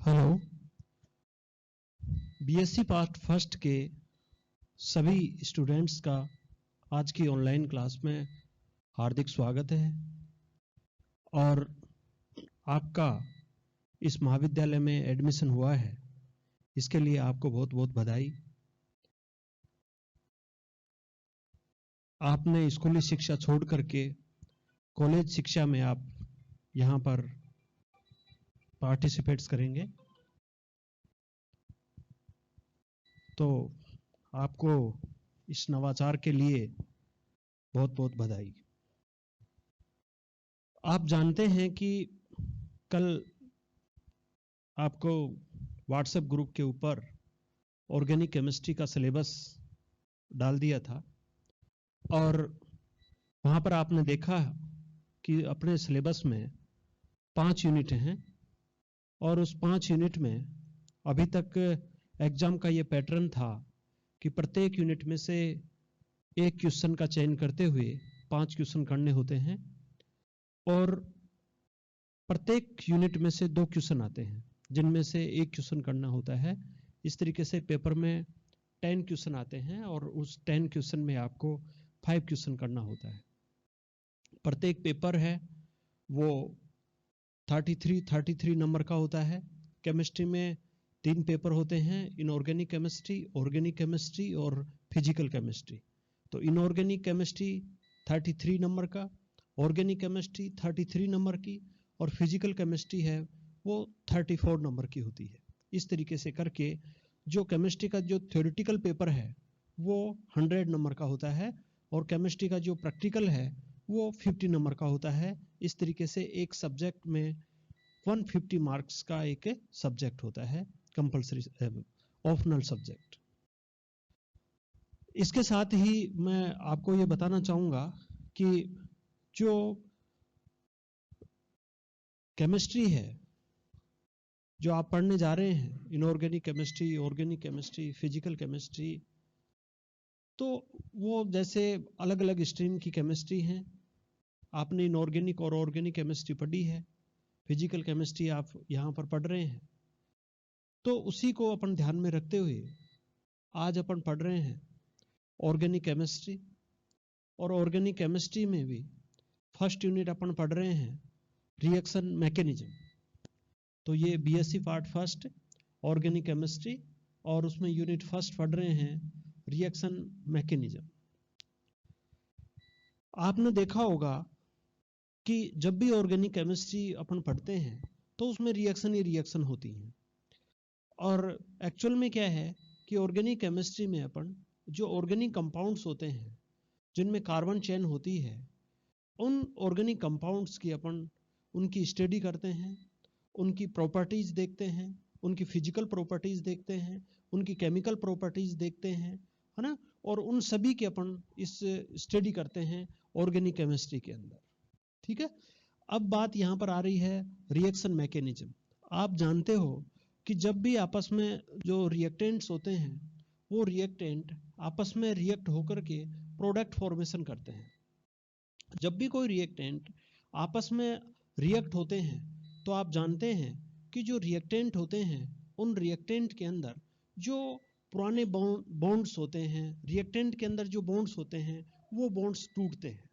Hello. BSc part first के सभी students का आज की ऑनलाइन क्लास में हार्दिक स्वागत है और आपका इस महाविद्यालय में एडमिशन हुआ है, इसके लिए आपको बहुत बहुत बधाई। आपने स्कूली शिक्षा छोड़ करके कॉलेज शिक्षा में आप यहाँ पर पार्टिसिपेट्स करेंगे, तो आपको इस नवाचार के लिए बहुत बहुत बधाई। आप जानते हैं कि कल आपको व्हाट्सएप ग्रुप के ऊपर ऑर्गेनिक केमिस्ट्री का सिलेबस डाल दिया था और वहाँ पर आपने देखा कि अपने सिलेबस में 5 यूनिट हैं और उस 5 यूनिट में अभी तक एग्जाम का ये पैटर्न था कि प्रत्येक यूनिट में से एक क्वेश्चन का चयन करते हुए 5 क्वेश्चन करने होते हैं और प्रत्येक यूनिट में से 2 क्वेश्चन आते हैं जिनमें से एक क्वेश्चन करना होता है। इस तरीके से पेपर में 10 क्वेश्चन आते हैं और उस 10 क्वेश्चन में आपको 5 क्वेश्चन करना होता है। प्रत्येक पेपर है वो 33 नंबर का होता है। केमिस्ट्री में 3 पेपर होते हैं, इनऑर्गेनिक केमिस्ट्री, ऑर्गेनिक केमिस्ट्री और फिजिकल केमिस्ट्री। तो इनऑर्गेनिक केमिस्ट्री 33 नंबर का, ऑर्गेनिक केमिस्ट्री 33 नंबर की और फिजिकल केमिस्ट्री है वो 34 नंबर की होती है। इस तरीके से करके जो केमिस्ट्री का जो थ्योरेटिकल पेपर है वो 100 नंबर का होता है और केमिस्ट्री का जो प्रैक्टिकल है वो 50 नंबर का होता है। इस तरीके से एक सब्जेक्ट में 150 मार्क्स का एक सब्जेक्ट होता है, कंपल्सरी ऑप्शनल सब्जेक्ट। इसके साथ ही मैं आपको ये बताना चाहूँगा कि जो केमिस्ट्री है जो आप पढ़ने जा रहे हैं, inorganic chemistry, organic chemistry, physical chemistry, तो वो जैसे अलग अलग स्ट्रीम की केमिस्ट्री हैं। आपने इनऑर्गेनिक और ऑर्गेनिक केमिस्ट्री पढ़ी है, फिजिकल केमिस्ट्री आप यहाँ पर पढ़ रहे हैं, तो उसी को अपन ध्यान में रखते हुए आज अपन पढ़ रहे हैं ऑर्गेनिक केमिस्ट्री। और ऑर्गेनिक केमिस्ट्री में भी फर्स्ट यूनिट अपन पढ़ रहे हैं रिएक्शन मैकेनिज्म। तो ये BSc part first organic chemistry और उसमें यूनिट फर्स्ट पढ़ रहे हैं रिएक्शन मैकेनिज्म। आपने देखा होगा कि जब भी ऑर्गेनिक केमिस्ट्री अपन पढ़ते हैं तो उसमें रिएक्शन ही रिएक्शन होती हैं। और एक्चुअल में क्या है कि ऑर्गेनिक केमिस्ट्री में अपन जो ऑर्गेनिक कंपाउंड्स होते हैं जिनमें कार्बन चेन होती है, उन ऑर्गेनिक कंपाउंड्स की अपन उनकी स्टडी करते हैं, उनकी प्रॉपर्टीज देखते हैं, उनकी फिजिकल प्रॉपर्टीज देखते हैं, उनकी केमिकल प्रॉपर्टीज देखते हैं, है ना। और उन सभी के अपन इस स्टडी करते हैं ऑर्गेनिक केमिस्ट्री के अंदर। ठीक है। अब बात यहाँ पर आ रही है रिएक्शन मैकेनिज्म। आप जानते हो कि जब भी आपस में जो रिएक्टेंट्स होते हैं वो रिएक्टेंट आपस में रिएक्ट होकर के प्रोडक्ट फॉर्मेशन करते हैं। जब भी कोई रिएक्टेंट आपस में रिएक्ट होते हैं तो आप जानते हैं कि जो रिएक्टेंट होते हैं उन रिएक्टेंट के अंदर जो पुराने बॉन्ड्स होते हैं, रिएक्टेंट के अंदर जो बॉन्ड्स होते हैं वो बॉन्ड्स टूटते हैं।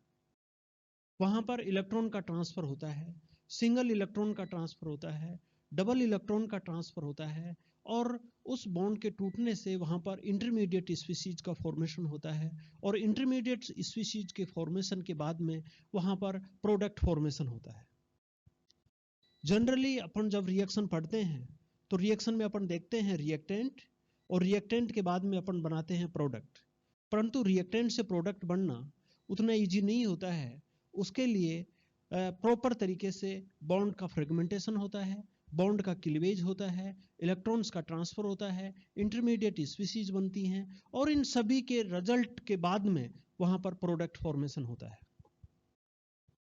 वहां पर इलेक्ट्रॉन का ट्रांसफर होता है, सिंगल इलेक्ट्रॉन का ट्रांसफर होता है, डबल इलेक्ट्रॉन का ट्रांसफर होता है और उस बॉन्ड के टूटने से वहां पर इंटरमीडिएट स्पीशीज का फॉर्मेशन होता है और इंटरमीडिएट स्पीशीज के फॉर्मेशन के बाद में वहां पर प्रोडक्ट फॉर्मेशन होता है। जनरली अपन जब रिएक्शन पढ़ते हैं तो रिएक्शन में अपन देखते हैं रिएक्टेंट और रिएक्टेंट के बाद में अपन बनाते हैं प्रोडक्ट, परंतु रिएक्टेंट से प्रोडक्ट बनना उतना इजी नहीं होता है। उसके लिए प्रॉपर तरीके से बॉन्ड का फ्रेगमेंटेशन होता है, बॉन्ड का क्लीवेज होता है, इलेक्ट्रॉन्स का ट्रांसफर होता है, इंटरमीडिएट स्पीशीज बनती हैं और इन सभी के रिजल्ट के बाद में वहां पर प्रोडक्ट फॉर्मेशन होता है।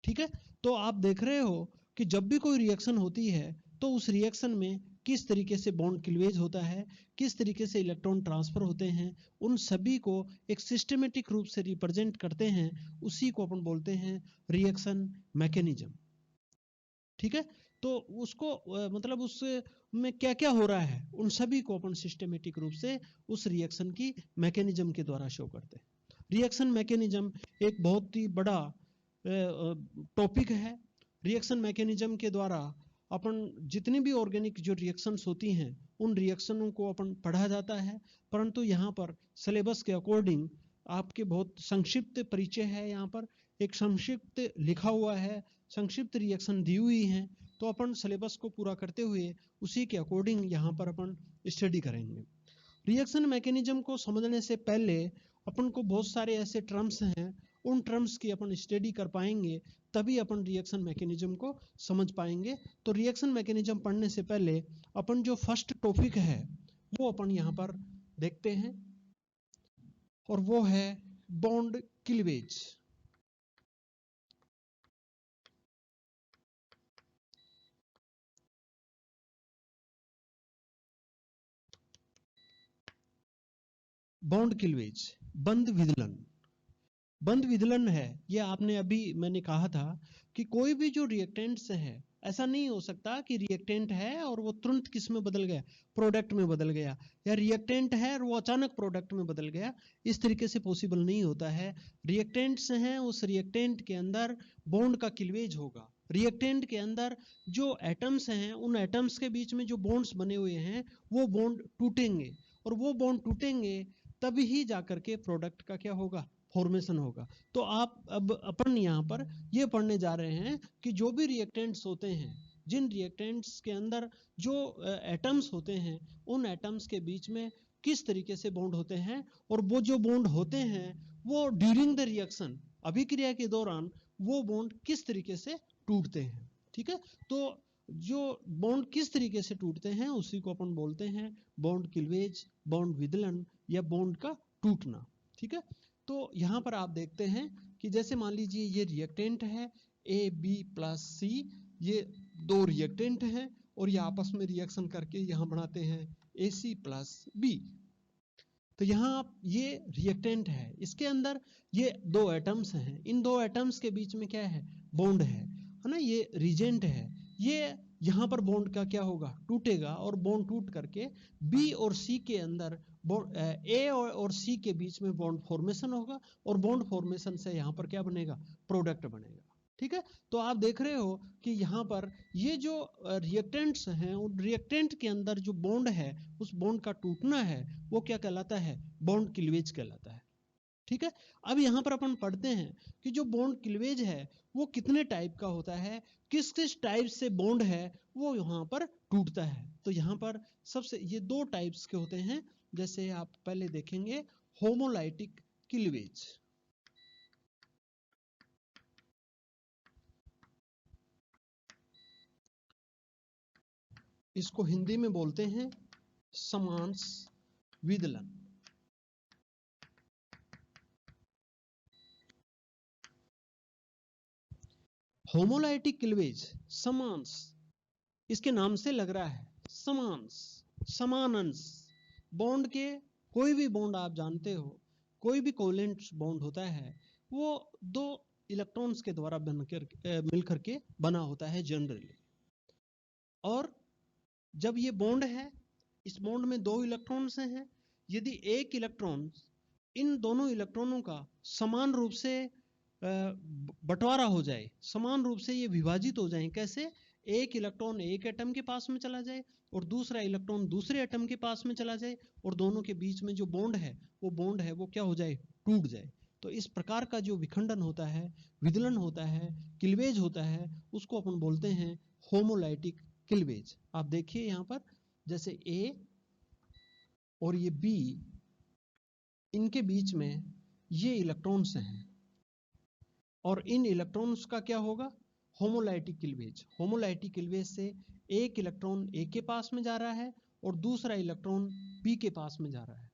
ठीक है। तो आप देख रहे हो कि जब भी कोई रिएक्शन होती है तो उस रिएक्शन में किस तरीके से बॉन्ड क्लीवेज होता है, किस तरीके से इलेक्ट्रॉन ट्रांसफर होते हैं, उन सभी को एक सिस्टमेटिक रूप से रिप्रेजेंट करते हैं, उसी को अपन बोलते हैं रिएक्शन मैकेनिज्म। ठीक है। तो उसको मतलब उस में क्या क्या हो रहा है उन सभी को अपन सिस्टमेटिक रूप से उस रिएक्शन की मैकेनिज्म के द्वारा शो करते हैं। रिएक्शन मैकेनिज्म एक बहुत ही बड़ा टॉपिक है। रिएक्शन मैकेनिज्म के द्वारा अपन जितनी भी ऑर्गेनिक जो रिएक्शंस होती हैं उन रिएक्शनों को अपन पढ़ा जाता है, परंतु यहाँ पर सिलेबस के अकॉर्डिंग आपके बहुत संक्षिप्त परिचय है, यहाँ पर एक संक्षिप्त लिखा हुआ है, संक्षिप्त रिएक्शन दी हुई है, तो अपन सिलेबस को पूरा करते हुए उसी के अकॉर्डिंग यहाँ पर अपन स्टडी करेंगे। रिएक्शन मैकेनिज्म को समझने से पहले अपन को बहुत सारे ऐसे टर्म्स हैं, उन टर्म्स की अपन स्टडी कर पाएंगे, तभी अपन रिएक्शन मैकेनिज्म को समझ पाएंगे। तो रिएक्शन मैकेनिज्म पढ़ने से पहले अपन जो फर्स्ट टॉपिक है वो अपन यहाँ पर देखते हैं, और वो है बॉन्ड क्लीवेज। बॉन्ड क्लीवेज, बंध विदलन। बंध विदलन है ये आपने अभी मैंने कहा था कि कोई भी जो रिएक्टेंट्स है, ऐसा नहीं हो सकता कि रिएक्टेंट है और वो तुरंत किस में बदल गया, प्रोडक्ट में बदल गया, या रिएक्टेंट है और वो अचानक प्रोडक्ट में बदल गया। इस तरीके से पॉसिबल नहीं होता है। रिएक्टेंट्स हैं, उस रिएक्टेंट के अंदर बॉन्ड का क्लीवेज होगा। रिएक्टेंट के अंदर जो एटम्स हैं, उन एटम्स के बीच में जो बॉन्ड्स बने हुए हैं वो बॉन्ड टूटेंगे, और वो बॉन्ड टूटेंगे तभी ही जाकर के प्रोडक्ट का क्या होगा, फॉर्मेशन होगा। तो आप अब अपन यहाँ पर ये पढ़ने जा रहे हैं कि जो भी रिएक्टेंट्स होते हैं, जिन रिएक्टेंट्स के अंदर जो एटम्स होते हैं, उन एटम्स के बीच में किस तरीके से बॉन्ड होते हैं, और वो जो बॉन्ड होते हैं वो ड्यूरिंग द रिएक्शन, अभिक्रिया के दौरान वो बॉन्ड किस तरीके से टूटते हैं। ठीक है, तो जो बॉन्ड किस तरीके से टूटते हैं उसी को अपन बोलते हैं बॉन्ड क्लीवेज, बॉन्ड विदलन, या बॉन्ड का टूटना। ठीक है, तो यहाँ पर आप देखते हैं कि जैसे मान लीजिए ये रिएक्टेंट है ए बी प्लस सी, ये दो रिएक्टेंट हैं और ये आपस में रिएक्शन करके यहाँ बनाते हैं ए सी प्लस बी। तो यहाँ ये रिएक्टेंट है, इसके अंदर ये दो एटम्स हैं, इन दो एटम्स के बीच में क्या है, बॉन्ड है ना, ये रिजेंट है। ये यहाँ पर बॉन्ड का क्या होगा, टूटेगा, और बॉन्ड टूट करके बी और सी के अंदर ए और सी के बीच में बॉन्ड फॉर्मेशन होगा, और बॉन्ड फॉर्मेशन से यहाँ पर क्या बनेगा, प्रोडक्ट बनेगा। ठीक है, तो आप देख रहे हो कि यहाँ पर ये जो रिएक्टेंट्स हैं, उन रिएक्टेंट के अंदर जो बॉन्ड है, उस बॉन्ड का टूटना है, वो क्या कहलाता है, बॉन्ड क्लीवेज कहलाता है। ठीक है, अब यहाँ पर अपन पढ़ते हैं कि जो बॉन्ड क्लीवेज है वो कितने टाइप का होता है, किस किस टाइप से बॉन्ड है वो यहाँ पर टूटता है। तो यहाँ पर सबसे ये दो टाइप्स के होते हैं, जैसे आप पहले देखेंगे होमोलाइटिक क्लीवेज। इसको हिंदी में बोलते हैं समांश विदलन। होमोलाइटिक क्लीवेज, समांश, इसके नाम से लग रहा है समांश, समान अंश। बॉन्ड के कोई भी बॉन्ड आप जानते हो, कोई भी कोवेलेंट बॉन्ड होता है वो दो इलेक्ट्रॉन्स के द्वारा बनकर मिलकर के बना होता है जनरली। और जब ये बॉन्ड है, इस बॉन्ड में दो इलेक्ट्रॉन्स हैं, यदि एक इलेक्ट्रॉन इन दोनों इलेक्ट्रॉनों का समान रूप से बंटवारा हो जाए, समान रूप से ये विभाजित हो जाए, कैसे, एक इलेक्ट्रॉन एक एटम के पास में चला जाए और दूसरा इलेक्ट्रॉन दूसरे एटम के पास में चला जाए, और दोनों के बीच में जो बॉन्ड है वो क्या हो जाए, टूट जाए। तो इस प्रकार का जो विखंडन होता है, विदलन होता है, क्लीवेज होता है, उसको अपन बोलते हैं होमोलाइटिक क्लीवेज। आप देखिए यहाँ पर जैसे ए और ये बी, इनके बीच में ये इलेक्ट्रॉन्स हैं, और इन इलेक्ट्रॉन्स का क्या होगा, होमोलाइटिक क्लीवेज। होमोलाइटिक क्लीवेज से एक इलेक्ट्रॉन ए के पास में जा रहा है और दूसरा इलेक्ट्रॉन बी के पास में जा रहा है।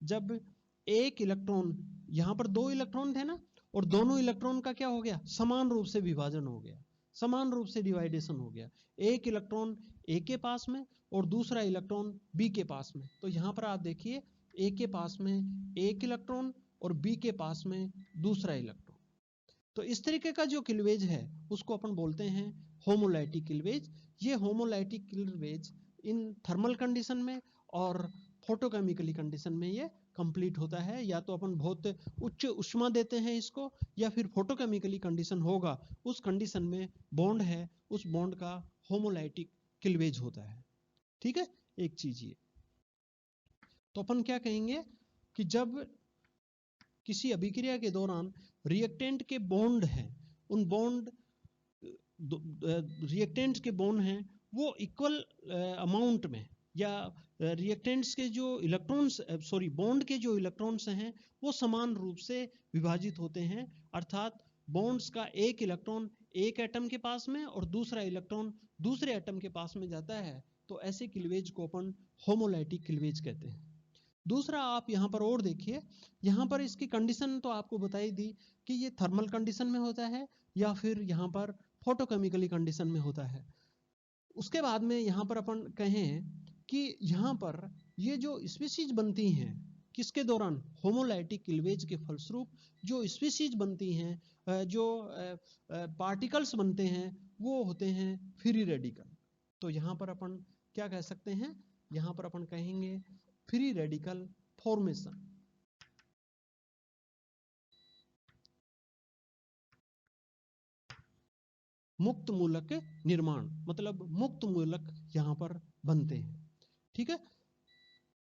जब एक इलेक्ट्रॉन, यहाँ पर दो इलेक्ट्रॉन थे ना, और दोनों इलेक्ट्रॉन का क्या हो गया, समान रूप से विभाजन हो गया, समान रूप से डिवाइडेशन हो गया, एक इलेक्ट्रॉन ए के पास में और दूसरा इलेक्ट्रॉन बी के पास में। तो यहाँ पर आप देखिए ए के पास में एक इलेक्ट्रॉन और बी के पास में दूसरा इलेक्ट्रॉन। तो इस तरीके का जो क्लीवेज है उसको अपन बोलते हैं होमोलाइटिक क्लीवेज, ये homolytic cleavage in thermal condition में और फोटोकेमिकली कंडीशन में ये कंप्लीट होता है। या तो अपन बहुत उच्च ऊष्मा देते हैं इसको, या फिर फोटोकेमिकली कंडीशन होगा, उस कंडीशन में बॉन्ड है, उस बॉन्ड का होमोलाइटिक क्लीवेज होता है। ठीक है, एक चीज ये। तो अपन क्या कहेंगे कि जब किसी अभिक्रिया के दौरान रिएक्टेंट के बॉन्ड हैं, उन बॉन्ड रिएक्टेंट्स के बॉन्ड हैं वो इक्वल अमाउंट में, या रिएक्टेंट्स के जो इलेक्ट्रॉन्स बॉन्ड के जो इलेक्ट्रॉन्स हैं वो समान रूप से विभाजित होते हैं। अर्थात बॉन्ड्स का एक इलेक्ट्रॉन एक एटम के पास में और दूसरा इलेक्ट्रॉन दूसरे एटम के पास में जाता है, तो ऐसे क्लीवेज को अपन होमोलाइटिक क्लीवेज कहते हैं। दूसरा आप यहाँ पर और देखिए, यहाँ पर इसकी कंडीशन तो आपको बताई दी कि ये थर्मल कंडीशन में होता है या फिर यहाँ पर फोटोकेमिकली कंडीशन में होता है। उसके बाद में यहाँ पर अपन कहें कि यहाँ पर ये जो स्पीशीज बनती हैं किसके दौरान, होमोलाइटिक क्लीवेज के फलस्वरूप जो स्पीशीज बनती हैं, जो पार्टिकल्स बनते हैं, वो होते हैं फ्री रेडिकल। तो यहाँ पर अपन क्या कह सकते हैं, यहाँ पर अपन कहेंगे फ्री रेडिकल फॉर्मेशन। मुक्त मूलक निर्माण, मतलब मुक्त मूलक यहाँ पर बनते हैं। ठीक है,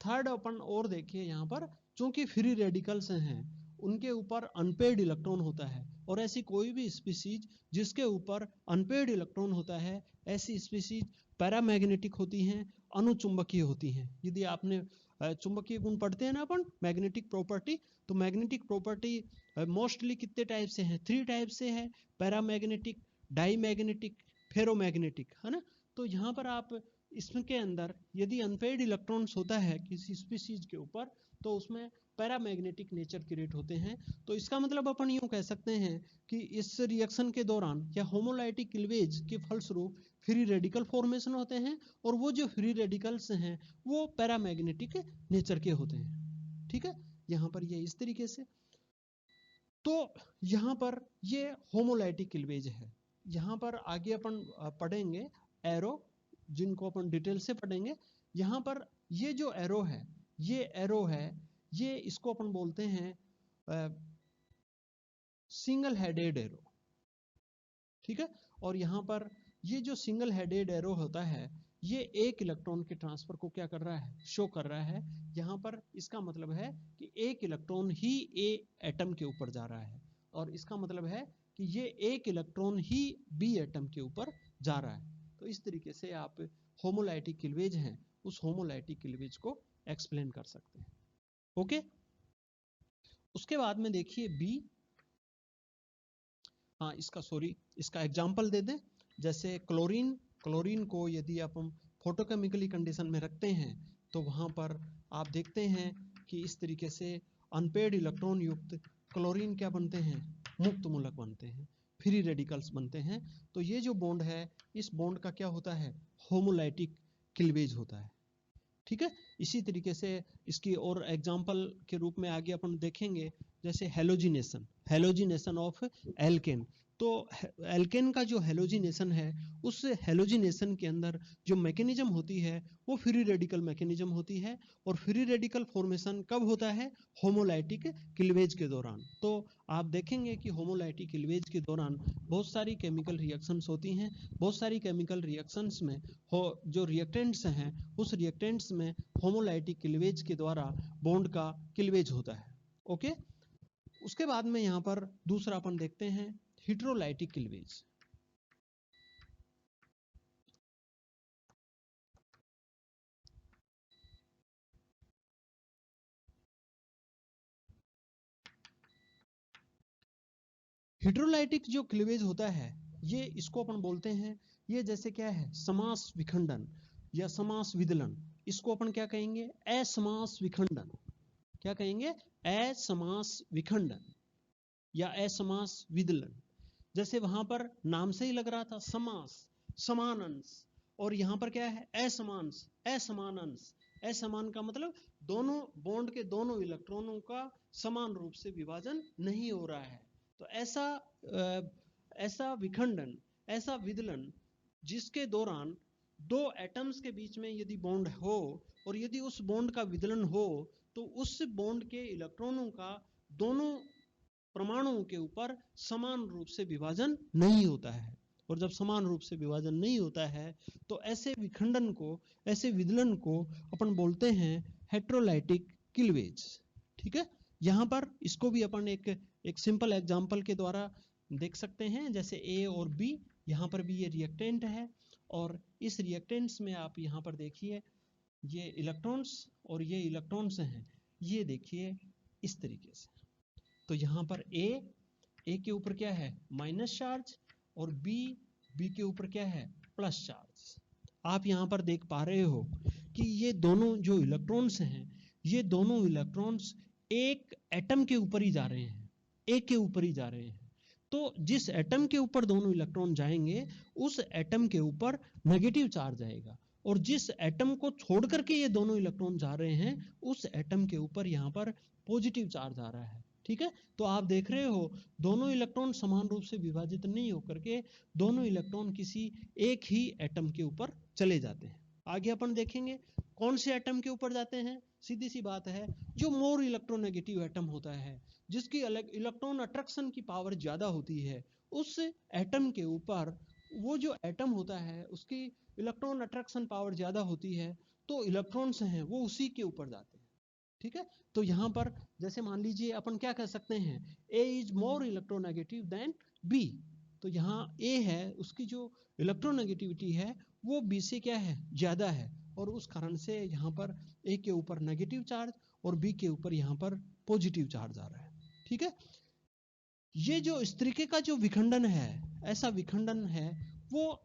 थर्ड अपन और देखिए यहाँ पर, चूंकि फ्री रेडिकल्स हैं उनके ऊपर अनपेड इलेक्ट्रॉन होता है, और ऐसी कोई भी स्पीशीज जिसके ऊपर अनपेड इलेक्ट्रॉन होता है, ऐसी स्पीशीज पैरामैग्नेटिक होती हैं, अनुचुंबकीय होती हैं। यदि आपने चुंबकीय गुण पढ़ते हैं ना अपन, मैग्नेटिक प्रॉपर्टी, तो मैग्नेटिक प्रॉपर्टी मोस्टली कितने टाइप से हैं, 3 टाइप से है, पैरामैग्नेटिक, डाईमैग्नेटिक, फेरोमैग्नेटिक, है ना। तो यहाँ पर आप इसके अंदर यदि अनपेड इलेक्ट्रॉन्स होता है किसी स्पीशीज के ऊपर, तो उसमें पैरामैग्नेटिक नेचर क्रिएट होते हैं। तो इसका मतलब अपन यूं कह सकते हैं कि इस रिएक्शन के दौरान या होमोलाइटिक क्लीवेज के फलस्वरूप फ्री रेडिकल फॉर्मेशन होते हैं, और वो जो फ्री रेडिकल्स हैं वो पैरामैग्नेटिक नेचर के होते हैं। ठीक है, यहाँ पर ये इस तरीके से। तो यहाँ पर ये होमोलाइटिक क्लीवेज है। यहाँ पर आगे अपन पढ़ेंगे एरो, जिनको अपन डिटेल से पढ़ेंगे। यहाँ पर ये जो एरो है, ये एरो है, ये इसको अपन बोलते हैं सिंगल हेडेड एरो। ठीक है, और यहाँ पर ये जो सिंगल हेडेड एरो होता है, ये एक इलेक्ट्रॉन के ट्रांसफर को क्या कर रहा है, शो कर रहा है। यहाँ पर इसका मतलब है कि एक इलेक्ट्रॉन ही ए एटम के ऊपर जा रहा है, और इसका मतलब है कि ये एक इलेक्ट्रॉन ही बी एटम के ऊपर जा रहा है। तो इस तरीके से आप होमोलाइटिक क्लीवेज हैं उस होमोलाइटिक क्लीवेज को एक्सप्लेन कर सकते हैं। ओके, उसके बाद में देखिए बी, हाँ इसका एग्जाम्पल दे दें। जैसे क्लोरीन को यदि आप हम फोटोकेमिकली कंडीशन में रखते हैं, तो वहां पर आप देखते हैं कि इस तरीके से अनपेड इलेक्ट्रॉन युक्त क्लोरीन क्या बनते हैं, मुक्त मूलक बनते हैं, फ्री रेडिकल्स बनते हैं। तो ये जो बॉन्ड है, इस बॉन्ड का क्या होता है, होमोलाइटिक क्लीवेज होता है। ठीक है, इसी तरीके से इसकी और एग्जांपल के रूप में आगे अपन देखेंगे, जैसे हेलोजिनेशन ऑफ एल्केन। तो एल्केन का जो हेलोजिनेशन है, उस हेलोजिनेशन के अंदर जो मैकेनिज्म होती है वो फ्री रेडिकल मैकेनिज्म होती है, और फ्री रेडिकल फॉर्मेशन कब होता है, होमोलाइटिक क्लीवेज के दौरान। तो आप देखेंगे कि होमोलाइटिक क्लीवेज के दौरान बहुत सारी केमिकल रिएक्शंस होती हैं। बहुत सारी केमिकल रिएक्शंस में जो रिएक्टेंट्स हैं, उस रिएक्टेंट्स में होमोलाइटिक क्लीवेज के द्वारा बॉन्ड का क्लीवेज होता है। ओके, उसके बाद में यहाँ पर दूसरा अपन देखते हैं हेटेरोलाइटिक क्लीवेज। हेटेरोलाइटिक जो क्लीवेज होता है, ये इसको अपन बोलते हैं, ये जैसे क्या है, समास विखंडन या समास विदलन। इसको अपन क्या कहेंगे, असमास विखंडन। क्या कहेंगे, असमास विखंडन या असमास विदलन। जैसे वहां पर नाम से ही लग रहा था, समास समान अंश, और यहां पर क्या है, असमांश असमान अंश। असमान का मतलब दोनों बॉन्ड के दोनों इलेक्ट्रॉनों का समान रूप से विभाजन नहीं हो रहा है। तो ऐसा विखंडन, ऐसा विदलन जिसके दौरान दो एटम्स के बीच में यदि बॉन्ड हो और यदि उस बॉन्ड का विदलन हो तो उस बॉन्ड के इलेक्ट्रॉनों का दोनों परमाणुओं के ऊपर समान रूप से विभाजन नहीं होता है। और जब समान रूप से विभाजन नहीं होता है तो ऐसे विखंडन को, ऐसे विदलन को अपन बोलते हैं हेट्रोलाइटिक क्लीवेज। ठीक है, यहाँ पर इसको भी अपन एक सिंपल एग्जांपल के द्वारा देख सकते हैं। जैसे ए और बी, यहाँ पर भी ये रिएक्टेंट है और इस रिएक्टेंट्स में आप यहाँ पर देखिए ये इलेक्ट्रॉन्स और ये इलेक्ट्रॉन्स हैं, ये देखिए इस तरीके से। तो यहाँ पर ए के ऊपर क्या है, माइनस चार्ज, और बी के ऊपर क्या है, प्लस चार्ज। आप यहाँ पर देख पा रहे हो कि ये दोनों जो इलेक्ट्रॉन्स हैं, ये दोनों इलेक्ट्रॉन्स एक एटम के ऊपर ही जा रहे हैं, एक के ऊपर ही जा रहे हैं। तो जिस एटम के ऊपर दोनों इलेक्ट्रॉन जाएंगे उस एटम के ऊपर नेगेटिव चार्ज आएगा, और जिस एटम को छोड़ करके ये दोनों इलेक्ट्रॉन जा रहे हैं उस एटम के ऊपर यहाँ पर पॉजिटिव चार्ज आ रहा है। ठीक है, तो आप देख रहे हो दोनों इलेक्ट्रॉन समान रूप से विभाजित नहीं होकर के दोनों इलेक्ट्रॉन किसी एक ही एटम के ऊपर चले जाते हैं। आगे अपन देखेंगे कौन से एटम के ऊपर जाते हैं। सीधी सी बात है, जो मोर इलेक्ट्रोनेगेटिव एटम होता है, जिसकी इलेक्ट्रॉन अट्रैक्शन की पावर ज्यादा होती है, उस एटम के ऊपर, वो जो एटम होता है उसकी इलेक्ट्रॉन अट्रैक्शन पावर ज्यादा होती है, तो इलेक्ट्रॉन्स हैं वो उसी के ऊपर जाते हैं। ठीक है, तो यहाँ पर जैसे मान लीजिए अपन क्या कह सकते हैं, A is more electronegative than B. तो यहाँ ए है, उसकी जो इलेक्ट्रोनेगेटिविटी है वो बी से क्या है, ज्यादा है, और उस कारण से यहाँ पर ए के ऊपर नेगेटिव चार्ज और बी के ऊपर यहाँ पर पॉजिटिव चार्ज आ रहा है। ठीक है, ये जो इस तरीके का जो विखंडन है, ऐसा विखंडन है वो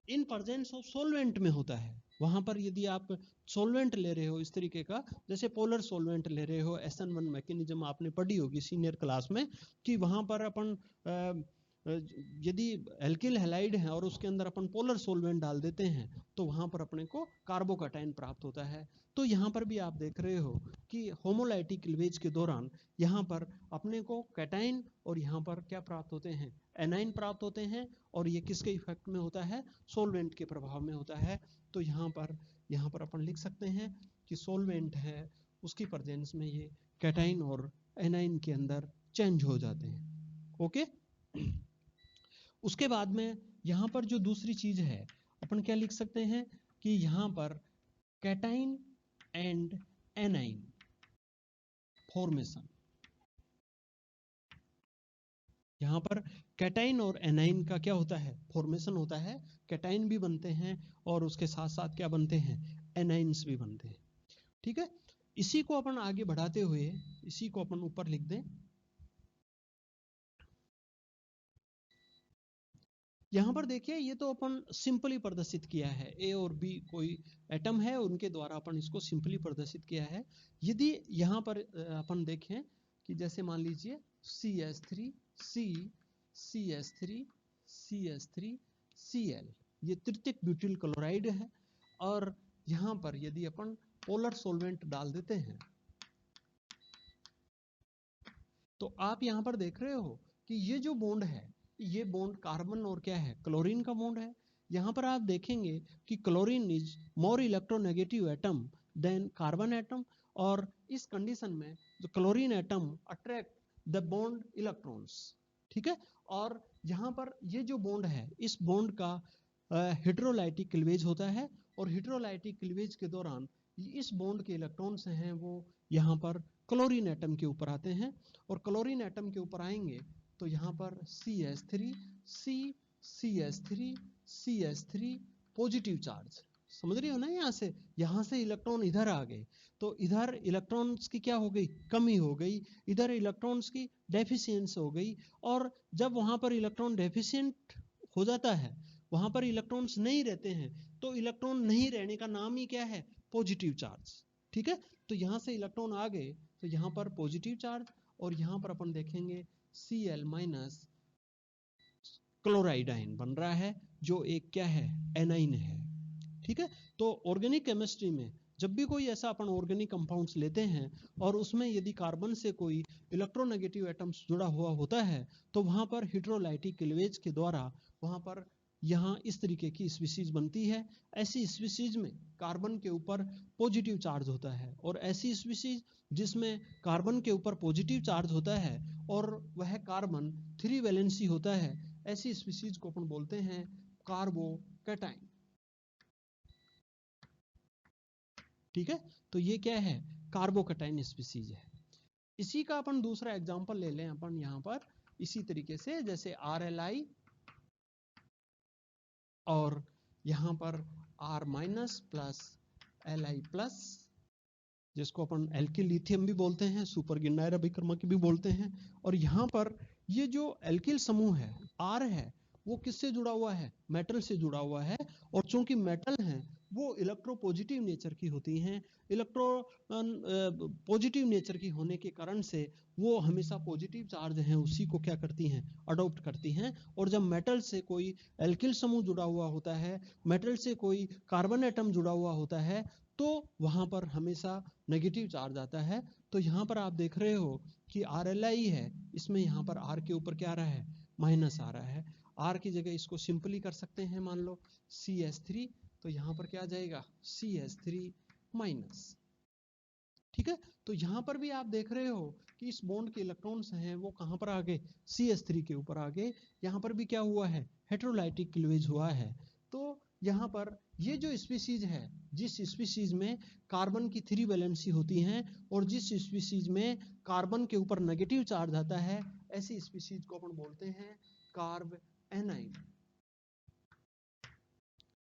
इन प्रेजेंस ऑफ सॉल्वेंट में होता है। वहां पर यदि आप सॉल्वेंट ले रहे हो इस तरीके का, जैसे पोलर सॉल्वेंट ले रहे हो, SN1 मैकेनिज्म आपने पढ़ी होगी सीनियर क्लास में, कि वहां पर अपन यदि एल्किल हैलाइड है और उसके अंदर अपन पोलर सॉल्वेंट डाल देते हैं तो वहां पर अपने को कार्बोकैटायन प्राप्त होता है। तो यहाँ पर भी आप देख रहे हो कि होमोलाइटिक क्लीवेज के दौरान यहाँ पर अपने को कैटाइन और यहाँ पर क्या प्राप्त होते हैं, एनाइन प्राप्त होते हैं, और ये किसके इफेक्ट में होता है, सोलवेंट के प्रभाव में होता है। तो यहाँ पर अपन लिख सकते हैं कि सोलवेंट है उसकी प्रेजेंस में ये कैटाइन और एनाइन के अंदर चेंज हो जाते हैं। ओके, उसके बाद में यहाँ पर जो दूसरी चीज है अपन क्या लिख सकते हैं कि यहाँ पर कैटाइन एंड एनाइन फॉर्मेशन, यहाँ पर कैटाइन और एनाइन का क्या होता है, फॉर्मेशन होता है। कैटाइन भी बनते हैं और उसके साथ साथ क्या बनते हैं, एनाइन्स भी बनते हैं। ठीक है, इसी को अपन आगे बढ़ाते हुए इसी को अपन ऊपर लिख दें। यहाँ पर देखिए ये तो अपन सिंपली प्रदर्शित किया है, ए और बी कोई एटम है उनके द्वारा अपन इसको सिंपली प्रदर्शित किया है। यदि यहाँ पर अपन देखें कि जैसे मान लीजिए CH3 C CH3 CH3 Cl, ये तृतीयक ब्यूटिल क्लोराइड है, और यहाँ पर यदि अपन पोलर सॉल्वेंट डाल देते हैं तो आप यहाँ पर देख रहे हो कि ये जो बॉन्ड है, ये बॉन्ड कार्बन और क्या है, क्लोरीन का बॉन्ड है। यहाँ पर आप देखेंगे कि chlorine is more electronegative atom than carbon atom, और इस कंडीशन में जो chlorine atom attract the bond electrons. ठीक है, और यहाँ पर ये जो बॉन्ड है इस बॉन्ड का हेटेरोलाइटिक क्लीवेज होता है, और हेटेरोलाइटिक क्लीवेज के दौरान इस बॉन्ड के इलेक्ट्रॉन्स हैं वो यहाँ पर क्लोरीन एटम के ऊपर आते हैं, और क्लोरीन एटम के ऊपर आएंगे तो यहाँ पर CH3 C CH3 CH3 positive charge, समझ रहे हो ना। यहाँ से इलेक्ट्रॉन इधर आ गए तो इधर इलेक्ट्रॉन्स की क्या हो गई, कमी हो गई, इधर इलेक्ट्रॉन्स की डेफिशिएंसी हो गई। और जब वहां पर इलेक्ट्रॉन डेफिशिएंट हो जाता है, वहां पर इलेक्ट्रॉन्स नहीं रहते हैं, तो इलेक्ट्रॉन नहीं रहने का नाम ही क्या है, पॉजिटिव चार्ज। ठीक है, तो यहाँ से इलेक्ट्रॉन आ गए तो यहाँ पर पॉजिटिव चार्ज, और यहाँ पर अपन देखेंगे Cl माइनस क्लोराइड आयन बन रहा है जो एक क्या है, एनाइन है। ठीक है, तो ऑर्गेनिक केमिस्ट्री में जब भी कोई ऐसा अपन ऑर्गेनिक कंपाउंड्स लेते हैं और उसमें यदि कार्बन से कोई इलेक्ट्रोनेगेटिव एटम्स जुड़ा हुआ होता है तो वहां पर हेटेरोलाइटिक क्लीवेज के द्वारा वहां पर यहाँ इस तरीके की स्पीशीज बनती है। ऐसी स्पीशीज में कार्बन के ऊपर पॉजिटिव चार्ज होता है, और ऐसी स्पीशीज जिसमें कार्बन के ऊपर पॉजिटिव चार्ज होता है और वह कार्बन 3 वैलेंसी होता है, ऐसी स्पीशीज को अपन बोलते हैं कार्बोकैटायन। ठीक है, तो ये क्या है, कार्बोकैटायन स्पीशीज है। इसी का अपन दूसरा एग्जांपल ले लें अपन यहाँ पर इसी तरीके से, जैसे RLI और यहाँ पर R- प्लस Li+, जिसको अपन एल्किल लिथियम भी बोलते हैं, सुपर गिनाइर अभिकर्मक भी बोलते हैं। और यहाँ पर ये जो एल्किल समूह है R है, वो किससे जुड़ा हुआ है, मेटल से जुड़ा हुआ है। और चूंकि मेटल हैं वो इलेक्ट्रोपॉजिटिव नेचर की होती हैं, इलेक्ट्रो पॉजिटिव नेचर की होने के कारण से वो हमेशा पॉजिटिव चार्ज हैं उसी को क्या करती हैं, अडॉप्ट करती हैं। और जब मेटल से कोई एल्किल समूह जुड़ा हुआ होता है, मेटल से कोई कार्बन एटम जुड़ा हुआ होता है, तो वहां पर हमेशा नेगेटिव चार्ज आता है। तो यहाँ पर आप देख रहे हो कि RLI है, इसमें यहाँ पर R के ऊपर क्या आ रहा है, माइनस आ रहा है। R की जगह इसको सिंपली कर सकते हैं, मान लो CH3, तो यहाँ पर क्या आ जाएगा, CH3-। ठीक है, तो यहाँ पर भी आप देख रहे हो कि इस बॉन्ड के इलेक्ट्रॉन्स हैं वो कहाँ पर आ गए, CH3 के ऊपर आ गए। यहाँ पर भी क्या हुआ है, हेटेरोलाइटिक क्लीवेज हुआ है। तो यहाँ पर ये जो स्पीशीज है, जिस स्पीशीज में कार्बन की 3 वैलेंसी होती हैं और जिस स्पीशीज में कार्बन के ऊपर नेगेटिव चार्ज आता है, ऐसी स्पीशीज को अपन बोलते हैं कार्ब एनाइन।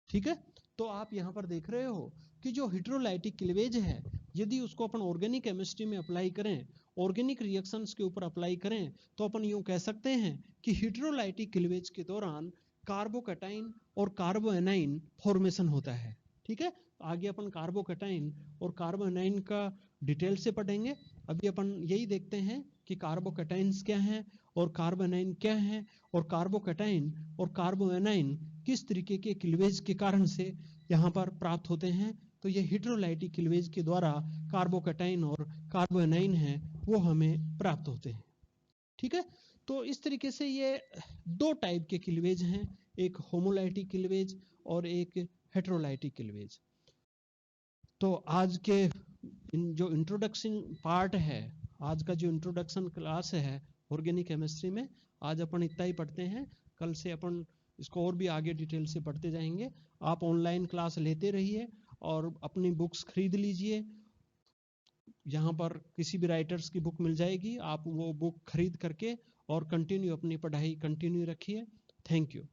ठीक है, तो आप यहाँ पर देख रहे हो कि जो हेटेरोलाइटिक क्लीवेज है, यदि उसको अपन ऑर्गेनिक केमिस्ट्री में अप्लाई करें, ऑर्गेनिक रिएक्शंस के ऊपर अप्लाई करें, तो अपन यूं कह सकते हैं कि हेटेरोलाइटिक क्लीवेज के दौरान कार्बोकैटायन और कार्बोएनाइन फॉर्मेशन होता है। ठीक है, आगे अपन कार्बोकैटायन और कार्बोएनाइन का डिटेल से पढ़ेंगे। अभी अपन यही देखते हैं कि कार्बोकैटायंस क्या हैं और कार्बोएनाइन क्या हैं, और कार्बोकैटायन और कार्बोएनाइन किस तरीके के क्लीवेज के कारण से यहाँ पर प्राप्त होते हैं। तो ये हेटेरोलाइटिक क्लीवेज के द्वारा कार्बोकैटायन और कार्बोएनाइन है वो हमें प्राप्त होते हैं। ठीक है, तो इस तरीके से ये 2 टाइप के क्लीवेज हैं, एक होमोलाइटिक क्लीवेज और एक हेटेरोलाइटिक क्लीवेज। तो आज के जो इंट्रोडक्शन पार्ट है, आज का जो इंट्रोडक्शन क्लास है ऑर्गेनिक केमिस्ट्री में, आज अपन इतना ही पढ़ते हैं। कल से अपन इसको और भी आगे डिटेल से पढ़ते जाएंगे। आप ऑनलाइन क्लास लेते रहिए और अपनी बुक्स खरीद लीजिए। यहाँ पर किसी भी राइटर्स की बुक मिल जाएगी, आप वो बुक खरीद करके और कंटिन्यू अपनी पढ़ाई कंटिन्यू रखिए। Thank you.